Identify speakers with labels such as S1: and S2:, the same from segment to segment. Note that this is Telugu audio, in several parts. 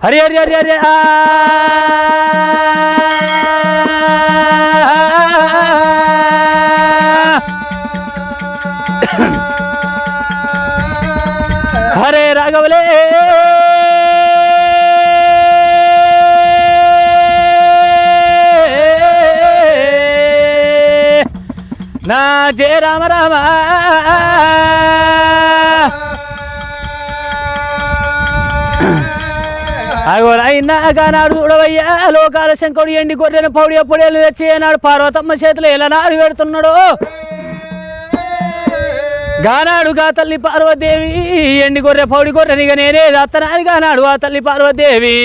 S1: హరి హరి హరి హరి హరే రాఘవలే నా జయ రామ రామ అయినాడు చూడవయ్యా లోకాల శంకరుడు ఎండి గొర్రెను పౌడి పొడేలు తెచ్చి నాడు పార్వతమ్మ చేతులు ఎలా నాడు పెడుతున్నాడు గానాడు గా తల్లి పార్వదేవి ఎండి గొర్రె పౌడి గొర్రెనిగా నేనే అత్తనాడు గానాడు ఆ తల్లి పార్వదేవి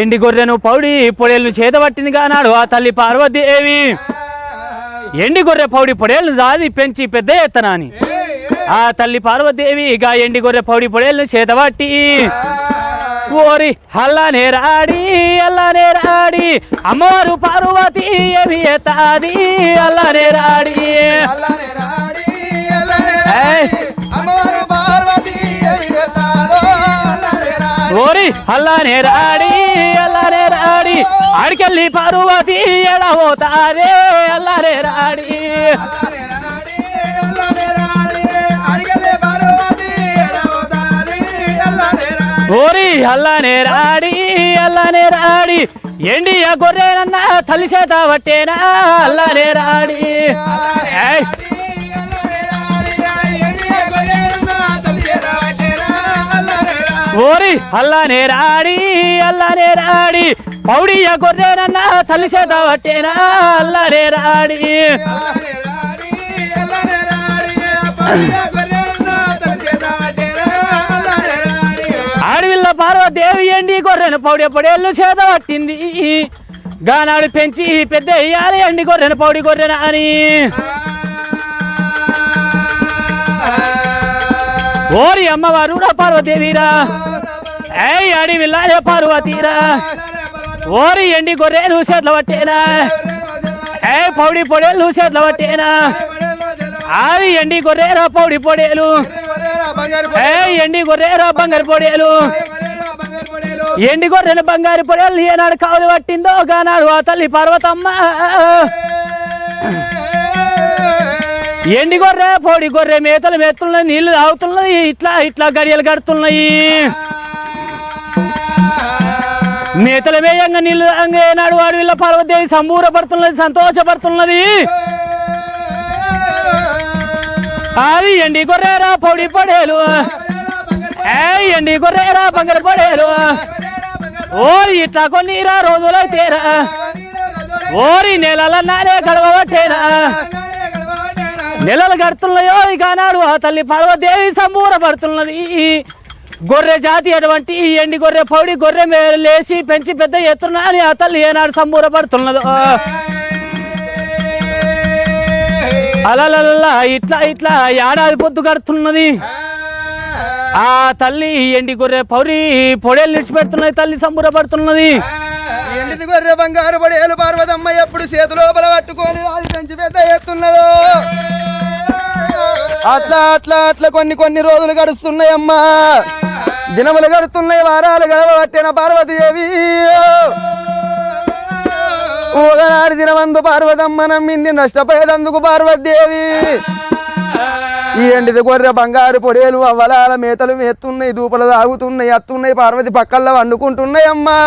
S1: ఎండి గొర్రెను పౌడి పొడేలను చేతబట్టింది గానాడు ఆ తల్లి పార్వదేవి ఎండి గొర్రె పౌడి పొడేలను జాది పెంచి పెద్ద ఎత్తనాని ఆ తల్లి పార్వదేవి గా ఎండి గొర్రె పౌడి పొడేలను చేతబట్టి ఓరి అల్లానే రాడి అమ్మవారు పార్వతి ఏమి ఎత్తాది అల్లానే రాడి ఓరి అల్లానే రాడి ఆడికెళ్ళి పార్వతి ఎలా పోతారే అల్లానే రాడి ఓరి అల్లానే రాడి ఎండి ఆ గొర్రెనన్న తల్లి చేత పట్టేనా అల్లానే రాడి ఓరి అల్లానే రాడి పౌడి ఆ గొర్రెనన్న తల్లి చేత పట్టేనా అల్లానే రాడి ఆడవిల్ల పార్వదేవి ఎండి గొర్రెను పౌడి పొడేళ్ళు చేత పట్టింది గానాడు పెంచి పెద్ద అయ్యాలి ఎండి గొర్రెను పౌడి గొర్రెను అని ఓరి అమ్మవారు పార్వదేవిరా ఏయ్ అడవిల్లా పార్వతీరా ఓరి ఎండి గొర్రెలు చేతుల పట్టేనా ఏ పౌడి పొడేళ్ళు చేతుల పట్టేనా ఆవి ఎండి గొర్రెరా పౌడి పొడేలు ఏ ఎండి గొర్రెరా బంగారు పొడేలు ఎండి గొర్రెలు బంగారు పొడేలు ఏనాడు కావులు పట్టిందో గానాడు ఆ తల్లి పార్వతమ్మ ఎండి గొర్రె పౌడి గొర్రె మేతలు మెత్తున్నాయి నీళ్లు తాగుతున్నాయి ఇట్లా గడియలు కడుతున్నాయి మేతల వేయంగా నీళ్లు ఏనాడు వాడు వీళ్ళ పార్వదేవి సంబూరపడుతున్నది సంతోషపడుతున్నది అది ఎండి గొర్రెరా పౌడి పొడేలు ఎండి గొర్రెరా బంగారు పొడేలు ఓరి ఇట్లా కొన్నిరా రోజులైతేరా ఓరి నెలలన్నారే గడవబట్టేరా నెలలు గడుతున్నాయో కానాడు ఆ తల్లి పార్వదేవి సంబూరపడుతున్నది గొర్రె జాతి అటువంటి ఎండి గొర్రె పౌడి గొర్రె లేచి పెంచి పెద్ద ఎత్తున్నా అని ఆ తల్లి ఏనాడు సంబూరపడుతున్నదో అలలల్లా ఇట్లా ఏడాది పొద్దు గడుతున్నది ఆ తల్లి ఎండి గొర్రె పౌరి పొడేలు నిడిచిపెడుతున్నది తల్లి సంబూరపడుతున్నది
S2: ఎండిది గొర్రె బంగారు పొడేలు పార్వతమ్మ ఎప్పుడు చేతి లోపల పట్టుకొని అది పెంచి పెద్ద ఎత్తున్నదో అట్లా కొన్ని రోజులు గడుస్తున్నాయమ్మా దినములు గడుస్తున్నాయి వారాలు గడవబట్టిన పార్వతీదేవి ఒకనాడు దినమందు పార్వతమ్మ నమ్మింది నష్టపోయేదందుకు పార్వతీదేవి ఈ ఎండిది గొర్రె బంగారు పొడేలు అవ్వలాల మేతలు మేస్తున్నాయి దూపలు తాగుతున్నాయి అత్తున్నాయి పార్వతి పక్కల్లో వండుకుంటున్నాయి అమ్మా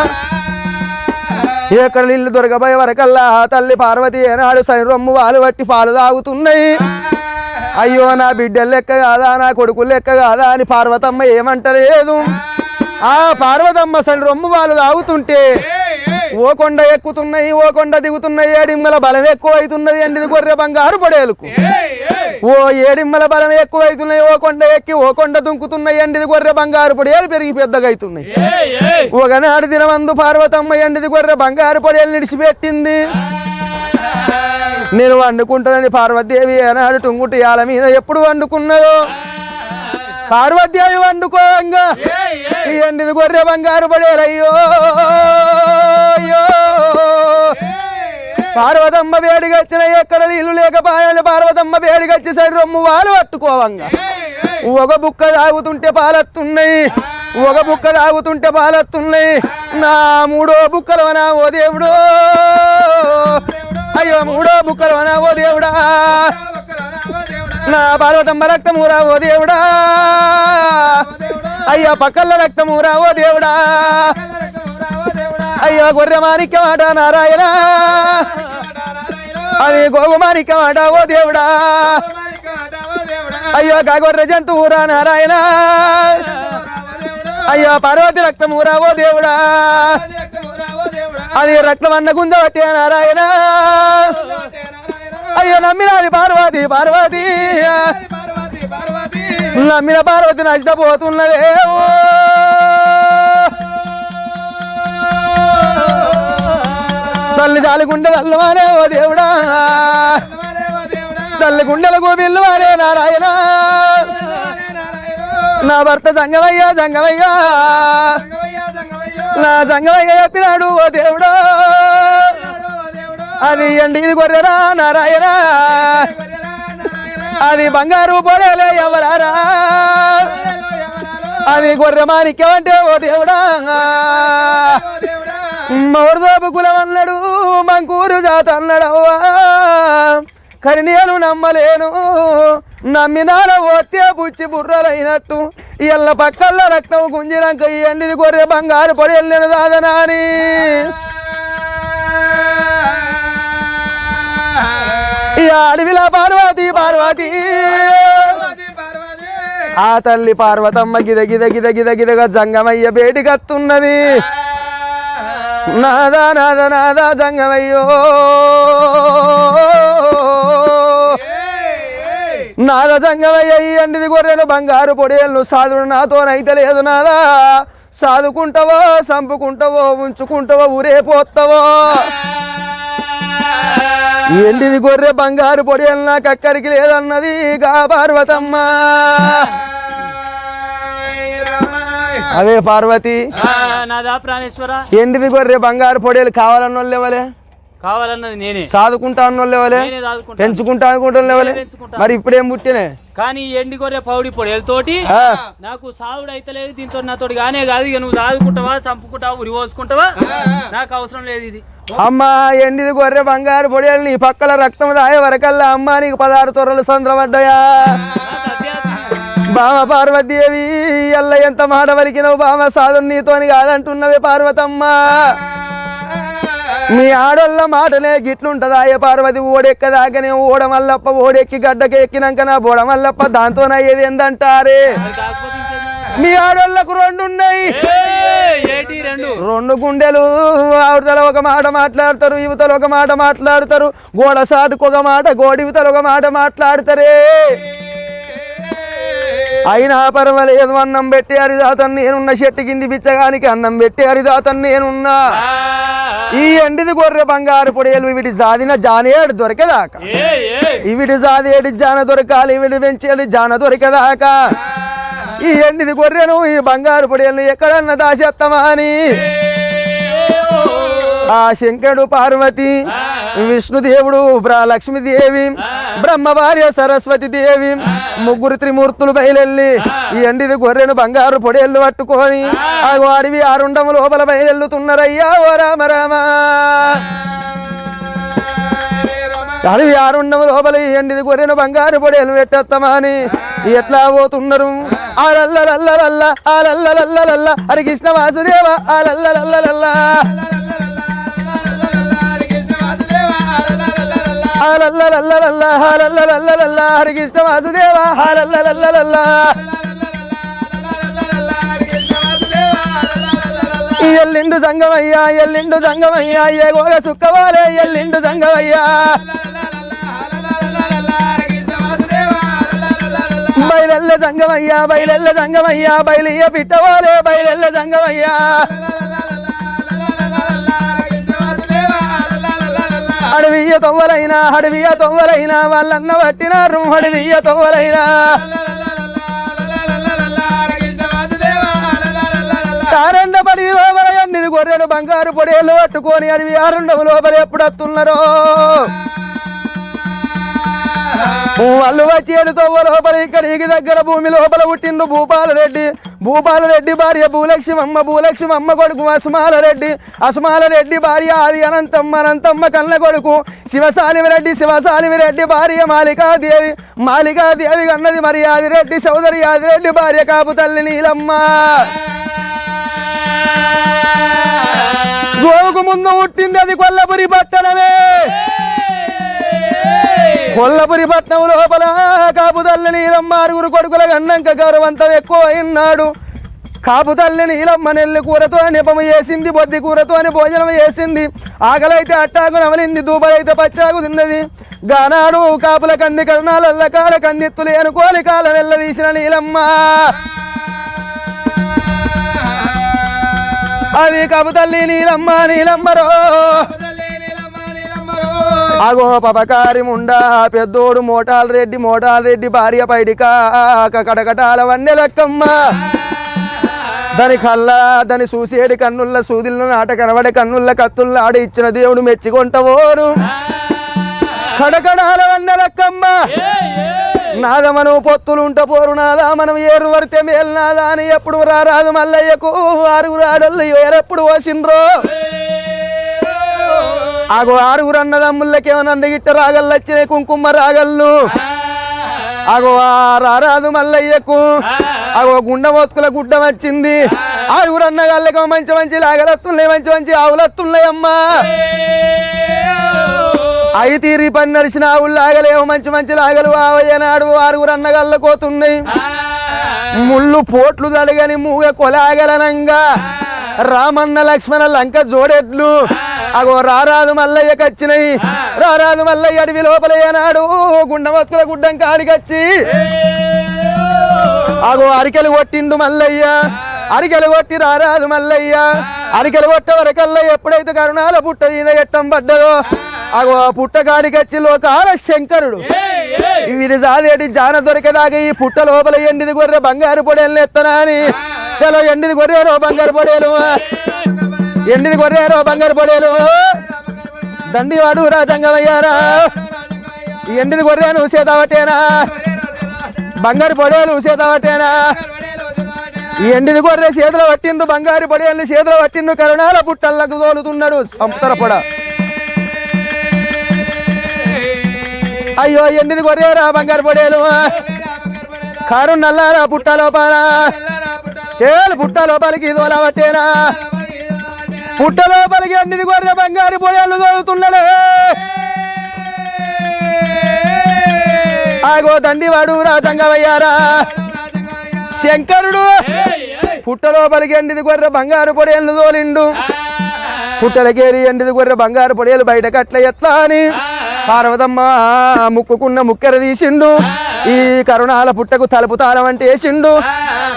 S2: ఎక్కడ నీళ్ళు దొరకబోయే వరకల్లా తల్లి పార్వతి ఏనాడు సరి రొమ్ము వాలు పట్టి పాలు తాగుతున్నాయి అయ్యో నా బిడ్డలు లెక్క కాదా నా కొడుకులు లెక్క కాదా అని పార్వతమ్మ ఏమంటలేదు ఆ పార్వతమ్మ సరి రొమ్ము వాళ్ళు తాగుతుంటే ఓ కొండ ఎక్కుతున్నాయి ఓ కొండ దిగుతున్నాయి ఏడిమ్మల బలం ఎక్కువ అవుతున్నది ఎండిది గొర్రె బంగారు పొడేలుకు ఓ ఏడిమ్మల బలం ఎక్కువ అవుతున్నాయి ఓ కొండ ఎక్కి ఓ కొండ దుంకుతున్నాయి ఎండిది గొర్రె బంగారు పొడేలు పెరిగి పెద్దగా అవుతున్నాయి ఒకనాడు దినమందు పార్వతమ్మ ఎండిది గొర్రె బంగారు పొడేలు నిడిచిపెట్టింది నేను వండుకుంటానని పార్వతీదేవి ఏనాడు టుంగుటియాల మీద ఎప్పుడు వండుకున్నదో పార్వతీదేవి వండుకోంగా ఈ ఎండిది గొర్రె బంగారు పొడేలయ్యో పార్వతమ్మ వేడిగచ్చిన ఎక్కడ నీళ్లు లేకపోయాలి పార్వతమ్మ వేడిగచ్చి సరి రొమ్ము వాళ్ళు పట్టుకోవంగా ఒక బుక్క తాగుతుంటే పాలత్తున్నాయి ఒక బుక్క తాగుతుంటే పాలత్తున్నాయి నా మూడో బుక్కలవనా ఓ దేవుడు అయ్యో మూడో బుక్కలవనా ఓ దేవుడా నా పార్వతమ్మ రక్తమూరా ఓ దేవుడా అయ్యో పక్కల రక్తమూరా ఓ దేవుడా అయ్యో గొర్రె మాణిక్యమాట నారాయణ అది గోగు మాణిక్యమాట ఓ దేవుడా అయ్యో గొర్రె జంతువురా నారాయణ అయ్యో పార్వతి రక్తమూరా ఓ దేవుడా అది రక్తం అన్న గుంజబట్టే నారాయణ అయ్యో నమ్మినది పార్వతి పార్వతి నమ్మిన పార్వతి నష్టపోతున్నదే తల్లి జాలి గుండె తల్లవారే ఓ దేవుడా తల్లి గుండెలకు పిల్లవారే నారాయణ నా భర్త జంగమయ్యా జంగమయ్యా నా జంగమయ్య చెప్పినాడు ఓ దేవుడా అది ఎండిది గొర్రెరా నారాయణ అది బంగారు పొడలే ఎవరారా అది గొర్రె మాణిక్యం అంటే ఓ దేవుడా మోర్దోపు కులం అన్నాడు మంకూరు జాత అన్నాడవ్వా కానీ నేను నమ్మలేను నమ్మినాల ఓతే పుచ్చి బుర్రలైనట్టు ఎల్ల పక్కల రక్తం గుంజినాక ఈ ఎండిది గొర్రె బంగారు పొడి వెళ్ళిన దాదనాని ఈ అడవిలా పార్వతి పార్వతి ఆ తల్లి పార్వతమ్మ గిద గిద గిద గిద గిదగా జంగమయ్య బేటికత్తున్నది నాదా నాదా నాదా జంగమయ్యో నాద జంగమయ్య ఈ ఎండిది గొర్రెలు బంగారు పొడేళ్ళు సాధుడు నాతోనైతే లేదు నాదా సాదుకుంటావో సంపుకుంటావో ఉంచుకుంటావో ఊరే పోతావో ఎండిది గొర్రె బంగారు పొడేళ్ళు నాకు అక్కడికి లేదన్నది గా పార్వతమ్మ అవే పార్వతి
S1: నాదా ప్రాణేశ్వర
S2: ఎండిది గొర్రె బంగారు పొడేలు కావాలన్న వాళ్ళు ఎవలే
S1: కావాలన్నది నేనే
S2: సాదుకుంటా అన్న వాళ్ళు ఎవలే పెంచుకుంటా అనుకుంటాను ఎవలే మరి ఇప్పుడేం పుట్టినే
S1: కానీ ఎండి గొర్రె పౌడి పొడేలతోటి నాకు సాగుడు అయితే లేదు దీంతో నాతోటి గానే కాదు ఇక నువ్వు సాదుకుంటావా చంపుకుంటావా ఉరి పోసుకుంటావా నాకు అవసరం లేదు ఇది
S2: అమ్మా ఎండిది గొర్రె బంగారు పొడేలు నీ పక్కల రక్తం దాయ వరకల్లా అమ్మా నీకు 16 తొర్రలు సంద్రపడ్డాయా బామ పార్వతీదేవి ఎల్ల ఎంత మాట వలికినవు బామ సాధు నీతోని కాదంటున్నవే పార్వతమ్మ మీ ఆడోళ్ళ మాటనే గిట్లుంటదా ఏ పార్వతి ఓడెక్కదాకనే ఓడమల్లప్ప ఓడెక్కి గడ్డకి ఎక్కినాక నా బోడమల్లప్ప దాంతోనయ్యేది ఏందంటారే మీ ఆడోళ్ళకు 2 ఉన్నాయి 2 గుండెలు ఆవిడతల ఒక మాట మాట్లాడతారు యువతల ఒక మాట మాట్లాడతారు గోడ సాటుకు ఒక మాట గోడివతల ఒక మాట మాట్లాడతారే అయినా పర్వాలేదు అన్నం పెట్టి హరిదాతను నేనున్న చెట్టు కింది బిచ్చగానికి అన్నం పెట్టి హరిదాతను నేనున్నా ఈ ఎండిది గొర్రె బంగారు పొడేలు వీటి జాదిన జానేడు దొరికేదాకా వీటి జాదేడి జాన దొరకాలి వీడి పెంచేది జాన దొరికేదాకా ఈ ఎండిది గొర్రెను ఈ బంగారు పొడేలు ఎక్కడన్నా దాచేస్తామా అని ఆ శంకరుడు పార్వతి విష్ణుదేవుడు లక్ష్మీదేవి బ్రహ్మ భార్య సరస్వతి దేవి 3 త్రిమూర్తులు బయలెళ్ళి ఈ ఎండిది గొర్రెను బంగారు పొడేళ్ళు పట్టుకొని ఆ అడవి ఆరుండము లోపల బయలెళ్ళుతున్నారయ్యా ఓ రామ రామ అడవి ఆరుండము లోపల ఈ ఎండిది గొర్రెను బంగారు పొడేళ్ళు పెట్టేస్తామా అని ఎట్లా పోతున్నారు ఆలల్లలల్లలల్ల ఆలల్లలల్లలల్ల హరి కృష్ణ వాసుదేవ ఆలల్లలల్లలల్ల హాలల్లలల్లలల్ల హాలల్లలల్లలల్ల హరి కృష్ణ వాసుదేవ హాలల్లలల్లలల్ల ఎల్లిండు సంగమయ్యా ఎల్లిండు సంగమయ్యా ఏ గోగ సుక్కవాలే ఎల్లిండు సంగమయ్యా బయలెల్ల సంగమయ్యా బయలెల్ల సంగమయ్యా బయలియ పిట్టవాలే బయలెల్ల సంగమయ్యా అడవియ తొవ్వలైనా వాళ్ళన్న పట్టినారు అడవియ తొవ్వలైనా కారండ పడి లోపల ఎండిది గొర్రెలు బంగారు పొడేళ్ళు పట్టుకొని అడవి ఆరుండవు లోపల ఎప్పుడు వస్తున్నారో ఓ వాళ్ళు వచ్చి ఏడుతోవ లోపల ఇక్కడికి దగ్గర భూమి లోపల పుట్టిండు భూపాలరెడ్డి భార్య భూలక్ష్మమ్మ కొడుకు అసుమాలరెడ్డి భార్య ఆది అనంతమ్మ కన్న కొడుకు శివసాలిమిరెడ్డి భార్య మాలికాదేవి కన్నది మరి ఆదిరెడ్డి సోదరి ఆదిరెడ్డి భార్య కాపు తల్లి నీలమ్మ. గోవుకు ముందు పుట్టింది అది కొల్లపురి పట్టణమే. కొల్లపురి పట్నం లోపల కాపు తల్లి నీలమ్మ ఆరుగురు కొడుకుల గన్నంక గౌరవంతం ఎక్కువ అయినాడు. కాపు తల్లి నీలమ్మ నెల్లి కూరతో నిపము వేసింది, బొద్ది కూరతో భోజనం వేసింది. ఆకలైతే అట్టాకు నవలింది, దూపలైతే పచ్చాకు తిన్నది. గానాడు కాపుల కంది కరుణాలల్ల కాడ కందిత్తులు అనుకోని కాలం వెళ్ళదీసిన నీలమ్మ. అది కాపు తల్లి నీలమ్మరో. అగో పపకారి ముండా పెద్దోడు మోటాల్ రెడ్డి భార్య పైడికా కడకటాల వన్నెలక్కమ్మ. దాని కళ్ళ దాని చూసేడి కన్నుల్ల సూదిల్లో నాట కనబడే కన్నుల్ల కత్తుల్లో ఆడ ఇచ్చిన దేవుడు మెచ్చికొంటవోను. కడకడాల వన్నెలక్కమ్మ. నాద మనం పొత్తులుంట పోరు నాదా మనం ఏరు వరితే మేల్నాదా అని ఎప్పుడు రారాదు మల్లయ్యకు ఆరుగురు ఆడళ్ళు ఏరెప్పుడు పోసిండ్రో. అగో ఆరుగురు అన్నదమ్ముళ్ళకేమో నందగిట్ట రాగళ్ళు వచ్చినాయి, కుంకుమ రాగళ్ళు. అగో రారాదు మల్లయ్యకు అగో గుండ మొత్తుకుల గుడ్డ వచ్చింది. ఆరుగురు అన్నగాళ్ళకేమో మంచి లాగలత్తున్నాయి, మంచి ఆవులత్తున్నాయమ్మా. అయి తీరి పని నడిచిన ఆవులు లాగలేమో మంచి లాగలు ఆవయ్యనాడు. ఆరుగురు అన్నగాళ్ళ కోతున్నాయి. ముళ్ళు పోట్లు దడగని మూగ కొలాగలనంగా రామన్న లక్ష్మణ లంక జోడెట్లు. అగో రారాదు మల్లయ్యకి వచ్చినాయి. రారాదు మల్లయ్య అడవి లోపలయ్యనాడు గుండ మొత్తుల గుడ్డం కాడికొచ్చి అగో అరికెలు కొట్టిండు మల్లయ్య. అరికెలు కొట్టి రారాదు మల్లయ్య. అరికెలు కొట్టే వరకల్లా ఎప్పుడైతే కరుణాల పుట్ట మీద ఎట్టం పడ్డదో అగో పుట్ట కాడికొచ్చి లోకాల శంకరుడు వీరి జాదేటి జాన దొరికేదాకా ఈ పుట్ట లోపల ఎండిది గొర్రె బంగారు పొడేలు ఎత్తనా అని. చలో ఎండిది గొర్రెరో బంగారు పొడేలు, ఎండిది గొర్రెరో బంగారు పొడేలు. దండివాడు రాజంగమయ్యారా. ఎండిది గొర్రెను సేదావటేనా, బంగారు పొడేలు సేదావటేనా. ఎండిది గొర్రె చేతులు పట్టిండు, బంగారు పొడేలు చేతులు పట్టిండు. కరుణాల పుట్టలకు తోలుతున్నాడు సంతర పొడ. అయ్యో ఎండిది గొర్రెరా బంగారు పొడేలు. కారు నల్లారా పుట్ట లోపల చేలు పుట్ట లోపలికి తోలవట్టేనా. పుట్ట లోపలికి ఎండిది గొర్రె బంగారు పొడేలు తోలుతున్నాడే. ఆగో దండివాడు రాజంగమయ్యారా. శంకరుడు పుట్ట లోపలికి ఎండిది గొర్రె బంగారు పొడేలు తోలిండు. పుట్టలకేరి ఎండిది గొర్రె బంగారు పొడేలు బయట కట్ల ఎట్లా అని పార్వతమ్మ ముక్కుకున్న ముక్కెర తీసిండు. ఈ కరుణాల పుట్టకు తలుపు తాళం అంటే వేసిండు.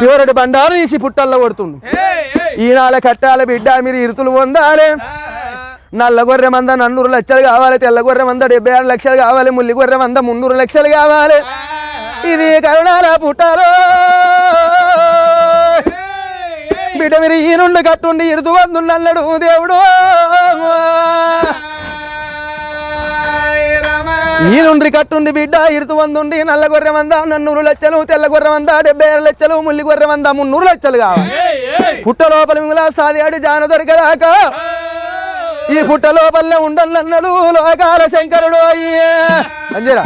S2: ప్యూరడి బండారు తీసి పుట్టల్లో కొడుతుండు. ఈనాళ్ళ కట్టాల బిడ్డ మీరు ఇరుతులు పొందాలి. నల్ల గొర్రె మంద 400 లక్షలు కావాలి, తెల్ల గొర్రె మంద 76 లక్షలు కావాలి, ముల్లి గొర్రె మంద 300 లక్షలు కావాలి. ఇది కరుణాల పుట్టారో బిడ్డ మీరు ఈ నుండి కట్టుండి ఇరుతు వందున్నాడు దేవుడు. ఈ నుండి కట్టుండి బిడ్డ ఇరుతు వందుండి. నల్ల గొర్రె మంద 400 లక్షలు, తెల్ల గొర్రె మంద 76 లక్షలు, ముల్లి గొర్రె మంద 300 లక్షలు కావాలి. పుట్ట లోపల మింగులా సాదియాడు జాన దొరికేదాకా ఈ పుట్ట లోపలనే ఉండన్నన్నాడు లోకాల శంకరుడు. అయ్యే అంజేరా